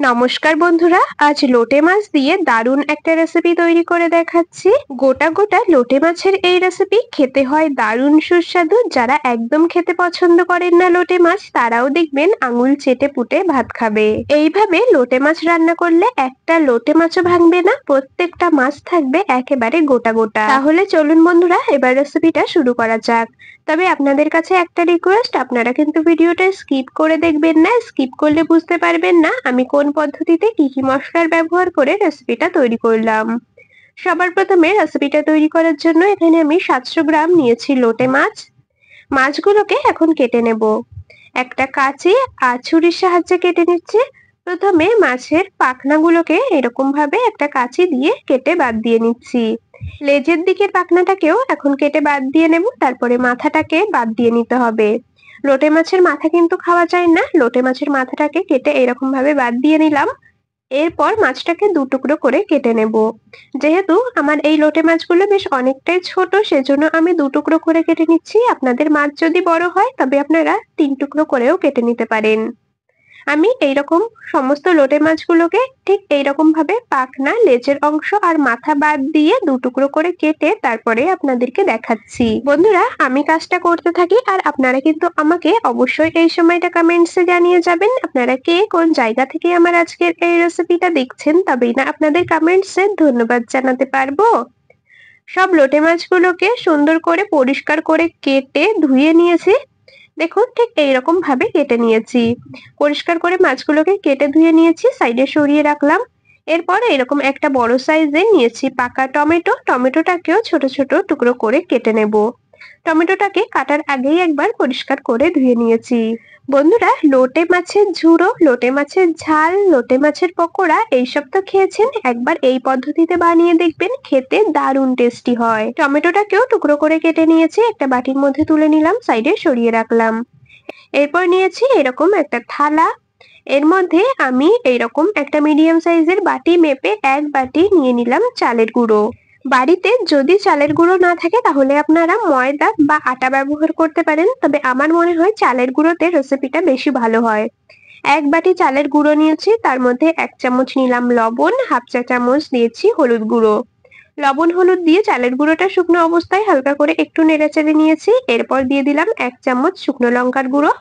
নমস্কার বন্ধুরা, আজ লোটে মাছ দিয়ে দারুণ একটা রেসিপি তৈরি করে দেখাচ্ছি। গোটা গোটা লোটে মাছের এই রেসিপি খেতে হয় দারুণ সুস্বাদু। যারা একদম খেতে পছন্দ করেন না লোটে মাছ, তারাও দেখবেন আঙুল চেটে পুটে ভাত খাবে। এইভাবে লোটে মাছ রান্না করলে একটা লোটে মাছও ভাঙবে না, প্রত্যেকটা মাছ থাকবে একেবারে গোটা গোটা। তাহলে চলুন বন্ধুরা, এবার রেসিপিটা শুরু করা যাক। তবে আপনাদের কাছে একটা রিকোয়েস্ট, আপনারা কিন্তু ভিডিওটা স্কিপ করে দেখবেন না। স্কিপ করলে বুঝতে পারবেন না আমি কোন পদ্ধতিতে কি কি মশলার ব্যবহার করে রেসিপিটা তৈরি করলাম। সবার প্রথমে রেসিপিটা তৈরি করার জন্য এখানে আমি 700 গ্রাম নিয়েছি লোটে মাছ। মাছগুলোকে এখন কেটে নেব। একটা কাঁচি আর ছুরির সাহায্যে কেটে নিচ্ছে। প্রথমে মাছের পাখনাগুলোকে এরকম ভাবে একটা কাঁচি দিয়ে কেটে বাদ দিয়ে নিচ্ছি। লেজের দিকের পাখনাটাকেও এখন কেটে বাদ দিয়ে নেব, তারপরে মাথাটাকে বাদ দিয়ে নিতে হবে। লোটে মাছের মাথা কিন্তু খাওয়া যায় না, লোটে মাছের মাথাটাকে কেটে এরকম ভাবে বাদ দিয়ে নিলাম। এরপর মাছটাকে দু টুকরো করে কেটে নেব। যেহেতু আমার এই লোটে মাছগুলো বেশ অনেকটাই ছোট, সেজন্য আমি দু টুকরো করে কেটে নিচ্ছি। আপনাদের মাছ যদি বড় হয় তবে আপনারা 3 টুকরো করেও কেটে নিতে পারেন। আমি এইরকম সমস্ত লোটে মাছগুলোকে ঠিক এইরকম ভাবে পাখনা, লেজের অংশ আর মাথা বাদ দিয়ে দু টুকরো করে কেটে তারপরে আপনাদেরকে দেখাচ্ছি। বন্ধুরা, আমি কাজটা করতে থাকি আর আপনারা কিন্তু আমাকে অবশ্যই এই সময়টা কমেন্টসে জানিয়ে যাবেন আপনারা কে কোন জায়গা থেকে আমার আজকের এই রেসিপিটা দেখছেন, তবেই না আপনাদের কমেন্টসে ধন্যবাদ জানাতে পারবো। সব লোটে মাছগুলোকে সুন্দর করে পরিষ্কার করে কেটে ধুয়ে নিয়েছি। দেখুন ঠিক এইরকম ভাবে কেটে নিয়েছি। পরিষ্কার করে মাছগুলোকে কেটে ধুয়ে নিয়েছি, সাইডে সরিয়ে রাখলাম। এরপর এরকম একটা বড় সাইজের নিয়েছি পাকা টমেটো। টমেটোটাকেও ছোট ছোট টুকরো করে কেটে নেব। টমেটোটাকে কাটার আগেই একবার পরিষ্কার করে ধুয়ে নিয়েছি। বন্ধুরা, লোটে মাছের ঝুড়ো, লোটে মাছের ঝাল, লোটে মাছের পকোড়া এইসব তো খেয়েছেন, একবার এই পদ্ধতিতে বানিয়ে দেখবেন, খেতে দারুণ টেস্টি হয়। টমেটোটাকেও টুকরো করে কেটে নিয়েছি, একটা বাটির মধ্যে তুলে নিলাম, সাইডে সরিয়ে রাখলাম। এরপর নিয়েছি এরকম একটা থালা। এর মধ্যে আমি এইরকম একটা মিডিয়াম সাইজের বাটি মেপে এক বাটি নিয়ে নিলাম চালের গুঁড়ো। বাড়িতে যদি চালের গুঁড়ো না থাকে তাহলে আপনারা ময়দা বা আটা ব্যবহার করতে পারেন, তবে আমার মনে হয় চালের গুঁড়োতে রেসিপিটা বেশি ভালো হয়। এক বাটি চালের গুঁড়ো নিয়েছি, তার মধ্যে 1 চামচ নিলাম লবণ, হাফ চা চামচ দিয়েছি হলুদ গুঁড়ো। লবণ হলুদ দিয়ে চালের গুঁড়োটা শুকনো অবস্থায় হালকা করে একটু নেড়েচেড়ে নিয়েছি। এরপর দিয়ে দিলাম 1 চামচ শুকনো লঙ্কার গুঁড়ো।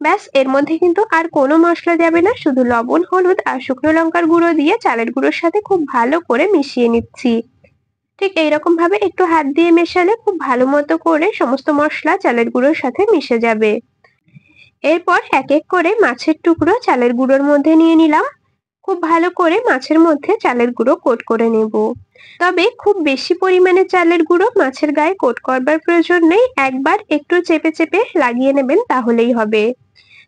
ব্যাস, এর মধ্যে কিন্তু আর কোনো মশলা যাবে না, শুধু লবণ, হলুদ আর শুকনো লঙ্কার গুঁড়ো দিয়ে চালের গুঁড়োর সাথে খুব ভালো করে মিশিয়ে নিচ্ছি। ঠিক এইরকম ভাবে একটু হাত দিয়ে মেশালে খুব ভালো মতো করে সমস্ত মশলা চালের গুঁড়োর সাথে মিশে যাবে। এরপর এক এক করে মাছের টুকরো চালের গুঁড়োর মধ্যে নিয়ে নিলাম। খুব ভালো করে মাছের মধ্যে চালের গুঁড়ো কোট করে নেব। তবে খুব বেশি পরিমাণে চালের গুঁড়ো মাছের গায়ে কোট করবার প্রয়োজন নেই, একবার একটু চেপে চেপে লাগিয়ে নেবেন তাহলেই হবে।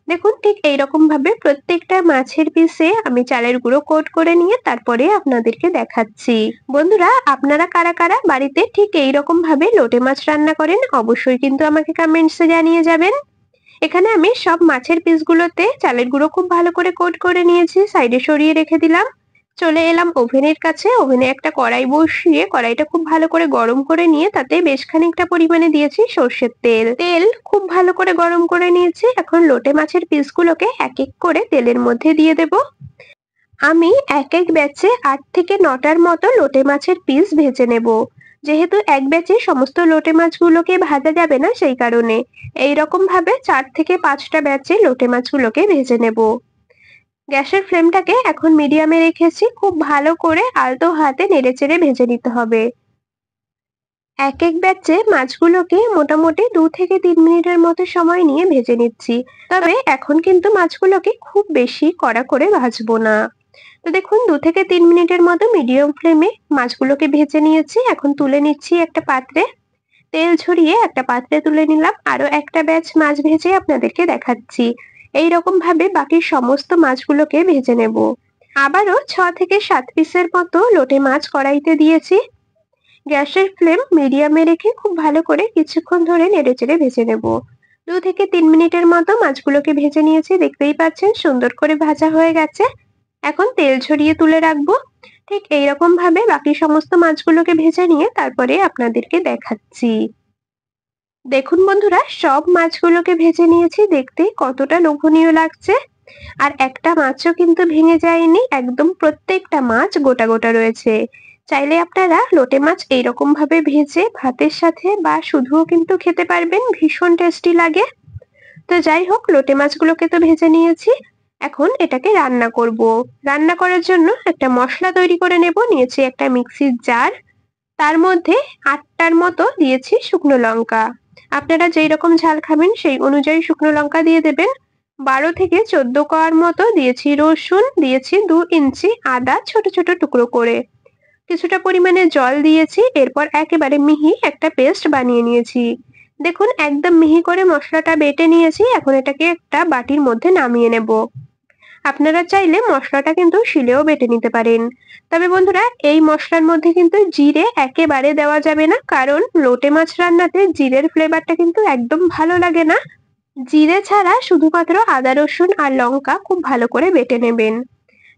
দেখুন ঠিক এইরকম ভাবে প্রত্যেকটা মাছের পিসে আমি চালের গুঁড়ো কোট করে নিয়ে তারপরে আপনাদেরকে দেখাচ্ছি। বন্ধুরা, আপনারা কারা কারা বাড়িতে ঠিক এইরকম ভাবে লোটে মাছ রান্না করেন অবশ্যই কিন্তু আমাকে কমেন্টসে জানিয়ে যাবেন। এখানে আমি সব মাছের পিসগুলোতে চালের গুঁড়ো খুব ভালো করে কোট করে নিয়েছি, সাইডে সরিয়ে রেখে দিলাম। চলে এলাম ওভেনের কাছে। ওভেনে একটা কড়াই বসিয়ে কড়াইটা খুব ভালো করে গরম করে নিয়ে তাতে বেশ খানিকটা পরিমাণে দিয়েছি সর্ষের তেল। তেল খুব ভালো করে গরম করে নিয়েছি। এখন লোটে মাছের পিসগুলোকে এক এক করে তেলের মধ্যে দিয়ে দেব। আমি এক এক ব্যাচে 8 থেকে 9টার মতো লোটে মাছের পিস ভেজে নেব। যেহেতু এক ব্যাচে সমস্ত লোটে মাছগুলোকে ভাজা যাবে না, সেই কারণে এইরকম ভাবে 4 থেকে 5টা ব্যাচে লোটে মাছগুলোকে ভেজে নেব। গ্যাসের ফ্লেমটাকে এখন মিডিয়ামে রেখেছি, খুব ভালো করে আলতো হাতে নেড়েচেড়ে ভেজে নিতে হবে। এক এক ব্যাচে মাছগুলোকে মোটামুটি 2 থেকে 3 মিনিটের মতো সময় নিয়ে ভেজে নিচ্ছি। তবে এখন কিন্তু মাছগুলোকে খুব বেশি কড়া করে ভাজবো না। তো দেখুন 2 থেকে 3 মিনিটের মতো মিডিয়াম ফ্লেমে মাছগুলোকে ভেজে নিয়েছি। এখন তুলে নিচ্ছি একটা পাত্রে। তেল ঝরিয়ে একটা পাত্রে তুলে নিলাম। আরো একটা ব্যাচ মাছ ভেজে আপনাদেরকে দেখাচ্ছি। এইরকম ভাবে বাকি সমস্ত মাছগুলোকে ভেজে নেব। আবারও 6 থেকে 7 পিসের মতো লোটে মাছ কড়াইতে দিয়েছি। গ্যাসের ফ্লেম মিডিয়ামে রেখে খুব ভালো করে কিছুক্ষণ ধরে নেড়েচেড়ে ভেজে নেব। 2 থেকে 3 মিনিটের মতো মাছগুলোকে ভেজে নিয়েছি, দেখতেই পাচ্ছেন সুন্দর করে ভাজা হয়ে গেছে। এখন তেল ঝরিয়ে তুলে রাখবো। ঠিক এইরকম ভাবে বাকি সমস্ত মাছগুলোকে ভেজে নিয়ে তারপরে আপনাদেরকে দেখাচ্ছি। দেখুন বন্ধুরা, সব মাছগুলোকে ভেজে নিয়েছি, দেখতে কতটা লোভনীয় লাগছে। আর একটা মাছও কিন্তু ভেঙে যায়নি, একদম প্রত্যেকটা মাছ গোটা গোটা রয়েছে। চাইলে আপনারা লোটে মাছ এইরকম ভাবে ভেজে ভাতের সাথে বা শুধুও কিন্তু খেতে পারবেন, ভীষণ টেস্টি লাগে। তো যাই হোক, লোটে মাছগুলোকে তো ভেজে নিয়েছি, এখন এটাকে রান্না করব। রান্না করার জন্য একটা মশলা তৈরি করে নেব। নিয়েছি একটা মিক্সির জার, তার মধ্যে 8টার মতো দিয়েছি শুকনো লঙ্কা। আপনারা যেই রকম ঝাল খাবেন সেই অনুযায়ী শুকনো লঙ্কা দিয়ে দেবেন। 12 থেকে 14 কোয়ার মতো দিয়েছি রসুন, দিয়েছি 2 ইঞ্চি আদা ছোট ছোট টুকরো করে, কিছুটা পরিমাণে জল দিয়েছি। এরপর একেবারে মিহি একটা পেস্ট বানিয়ে নিয়েছি। দেখুন একদম মিহি করে মশলাটা বেটে নিয়েছি। এখন এটাকে একটা বাটির মধ্যে নামিয়ে নেব। আপনারা চাইলে মশলাটা কিন্তু শিলেও বেটে নিতে পারেন। তবে বন্ধুরা, এই মশলার মধ্যে কিন্তু জিরে একেবারে দেওয়া যাবে না, কারণ লোটে মাছ রান্নাতে জিরের ফ্লেভারটা কিন্তু একদম ভালো লাগে না। জিরে ছাড়া শুধুমাত্র আদা রসুন আর লঙ্কা খুব ভালো করে বেটে নেবেন।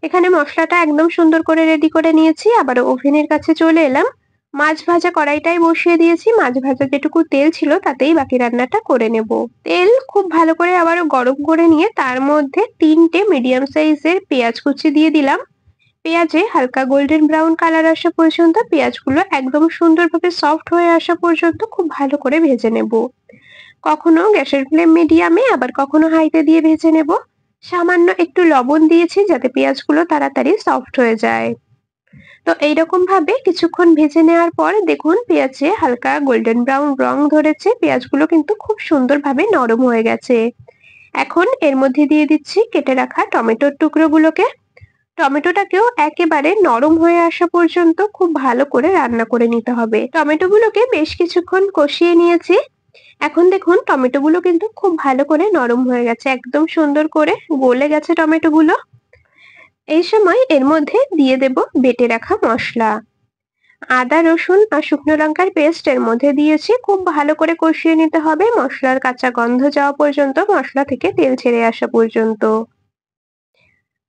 এখানে মশলাটা একদম সুন্দর করে রেডি করে নিয়েছি। আবার ওভেনের কাছে চলে এলাম। মাছ ভাজা কড়াইটাই বসিয়ে দিয়েছি। মাছ ভাজা যেটুকু তেল ছিল তাতেই বাকি রান্নাটা করে নেব। তেল খুব ভালো করে আবারও গরম করে নিয়ে তার মধ্যে 3টে মিডিয়াম সাইজের পেঁয়াজ কুচি দিয়ে দিলাম। পেঁয়াজে হালকা গোল্ডেন ব্রাউন কালার আসা পর্যন্ত, পেঁয়াজগুলো একদম সুন্দরভাবে সফট হয়ে আসা পর্যন্ত খুব ভালো করে ভেজে নেব। কখনো গ্যাসের ফ্লেম মিডিয়ামে, আবার কখনো হাইতে দিয়ে ভেজে নেব। সামান্য একটু লবণ দিয়েছি যাতে পেঁয়াজগুলো তাড়াতাড়ি সফট হয়ে যায়। তো এইরকম ভাবে কিছুক্ষণ ভেজে নেওয়ার পর দেখুন পেঁয়াজে হালকা গোল্ডেন ব্রাউন রং ধরেছে, পেঁয়াজগুলো কিন্তু খুব সুন্দরভাবে নরম হয়ে গেছে। এখন এর মধ্যে দিয়ে দিচ্ছি কেটে রাখা টমেটোর টুকরোগুলোকে। টমেটোটাকেও একেবারে নরম হয়ে আসা পর্যন্ত খুব ভালো করে রান্না করে নিতে হবে। টমেটোগুলোকে বেশ কিছুক্ষণ কষিয়ে নিয়েছি। এখন দেখুন টমেটোগুলো কিন্তু খুব ভালো করে নরম হয়ে গেছে, একদম সুন্দর করে গলে গেছে টমেটোগুলো। এই সময় এর মধ্যে দিয়ে দেব বেটে রাখা মশলা। আদা রসুন আর শুকনো লঙ্কার পেস্ট এর মধ্যে দিয়েছি, খুব ভালো করে কষিয়ে নিতে হবে মশলার কাঁচা গন্ধ যাওয়া পর্যন্ত, মশলা থেকে তেল ছেড়ে আসা পর্যন্ত।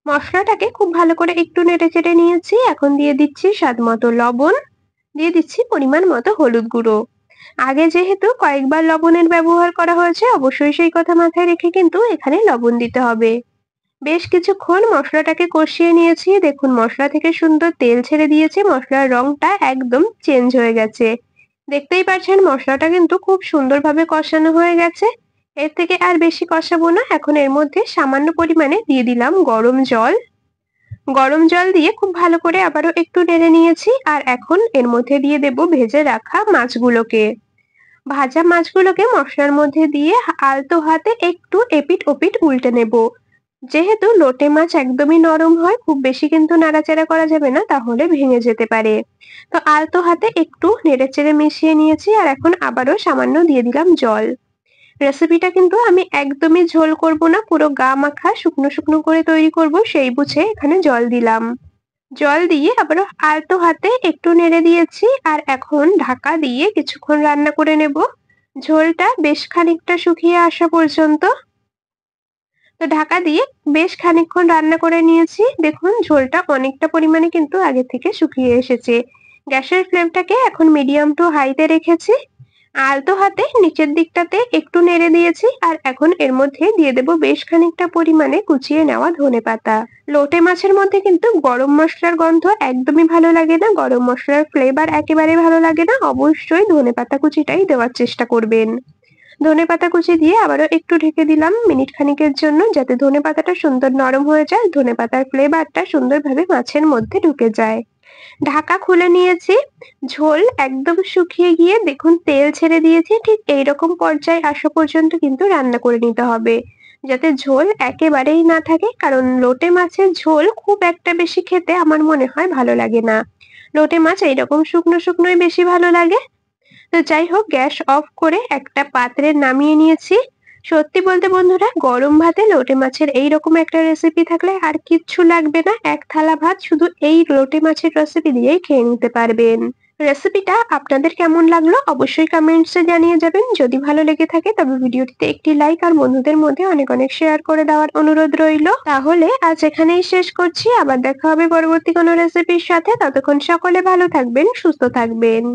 মশলাটাকে খুব ভালো করে একটু নেড়ে চেড়ে নিয়েছি। এখন দিয়ে দিচ্ছি স্বাদ মতো লবণ, দিয়ে দিচ্ছি পরিমাণ মতো হলুদ গুঁড়ো। আগে যেহেতু কয়েকবার লবণের ব্যবহার করা হয়েছে, অবশ্যই সেই কথা মাথায় রেখে কিন্তু এখানে লবণ দিতে হবে। বেশ কিছুক্ষণ মশলাটাকে কষিয়ে নিয়েছি। দেখুন মশলা থেকে সুন্দর তেল ছেড়ে দিয়েছে, মশলার রংটা একদম চেঞ্জ হয়ে গেছে। দেখতেই পাচ্ছেন মশলাটা কিন্তু খুব সুন্দরভাবে কষানো হয়ে গেছে। এর থেকে আর বেশি কষাবো না। এখন এর মধ্যে সামান্য পরিমাণে দিয়ে দিলাম গরম জল। গরম জল দিয়ে খুব ভালো করে আবারও একটু নেড়ে নিয়েছি। আর এখন এর মধ্যে দিয়ে দেব ভেজে রাখা মাছগুলোকে। ভাজা মাছগুলোকে মশলার মধ্যে দিয়ে আলতো হাতে একটু এপিট ওপিট উল্টে নেব। যেহেতু লোটে মাছ একদমই নরম হয়, খুব বেশি কিন্তু নাড়াচাড়া করা যাবে না, তাহলে ভেঙে যেতে পারে। তো আলতো হাতে একটু নেড়েচেড়ে মিশিয়ে নিয়েছি। আর এখন আবারও সামান্য দিয়ে দিলাম জল। রেসিপিটা কিন্তু আমি একদমই ঝোল করব না, পুরো গা মাখা শুকনো শুকনো করে তৈরি করব, সেই বুঝে এখানে জল দিলাম। জল দিয়ে আবারও আলতো হাতে একটু নেড়ে দিয়েছি। আর এখন ঢাকা দিয়ে কিছুক্ষণ রান্না করে নেব, ঝোলটা বেশ খানিকটা শুকিয়ে আসা পর্যন্ত। তো ঢাকা দিয়ে বেশ খানিকক্ষণ রান্না করে নিয়েছি। দেখুন ঝোলটা অনেকটা পরিমাণে কিন্তু আগে থেকে শুকিয়ে এসেছে। গ্যাসের ফ্লেমটাকে এখন মিডিয়াম টু হাইতে রেখেছি। আলতো হাতে নিচের দিকটাতে একটু নেড়ে দিয়েছি। আর এখন এর মধ্যে দিয়ে দেব বেশ খানিকটা পরিমাণে কুচিয়ে নেওয়া ধনেপাতা। লোটে মাছের মধ্যে কিন্তু গরম মশলার গন্ধ একদমই ভালো লাগে না, গরম মশলার ফ্লেভার একেবারে ভালো লাগে না। অবশ্যই ধনেপাতা কুচিটাই দেওয়ার চেষ্টা করবেন। ধনেপাতা কুচি দিয়ে আবারও একটু ঢেকে দিলাম মিনিট খানিকের জন্য, যাতে ধনেপাতাটা সুন্দর নরম হয়ে যায়, ধনেপাতার ফ্লেভারটা সুন্দরভাবে মাছের মধ্যে ঢুকে যায়। ঢাকা খুলে নিয়েছি। ঝোল একদম শুকিয়ে গিয়ে দেখুন তেল ছেড়ে দিয়েছি। ঠিক এইরকম পর্যায়ে আসা পর্যন্ত কিন্তু রান্না করে নিতে হবে, যাতে ঝোল একেবারেই না থাকে, কারণ লোটে মাছের ঝোল খুব একটা বেশি খেতে আমার মনে হয় ভালো লাগে না। লোটে মাছ এইরকম শুকনো শুকনোই বেশি ভালো লাগে। তো যাই হোক, গ্যাস অফ করে একটা পাত্রে নামিয়ে নিয়েছি। সত্যি বলতে বন্ধুরা, গরম ভাতে লোটে মাছের এইরকম একটা রেসিপি থাকলে আর কিচ্ছু লাগবে না। এক থালা ভাত শুধু এই লোটে মাছের রেসিপি দিয়েই খেয়ে নিতে পারবেন। রেসিপিটা আপনাদের কেমন লাগলো অবশ্যই কমেন্টসে জানিয়ে যাবেন। যদি ভালো লেগে থাকে তবে ভিডিওটিতে একটি লাইক আর বন্ধুদের মধ্যে অনেক অনেক শেয়ার করে দেওয়ার অনুরোধ রইল। তাহলে আজ এখানেই শেষ করছি, আবার দেখা হবে পরবর্তী কোনো রেসিপির সাথে। ততক্ষণ সকলে ভালো থাকবেন, সুস্থ থাকবেন।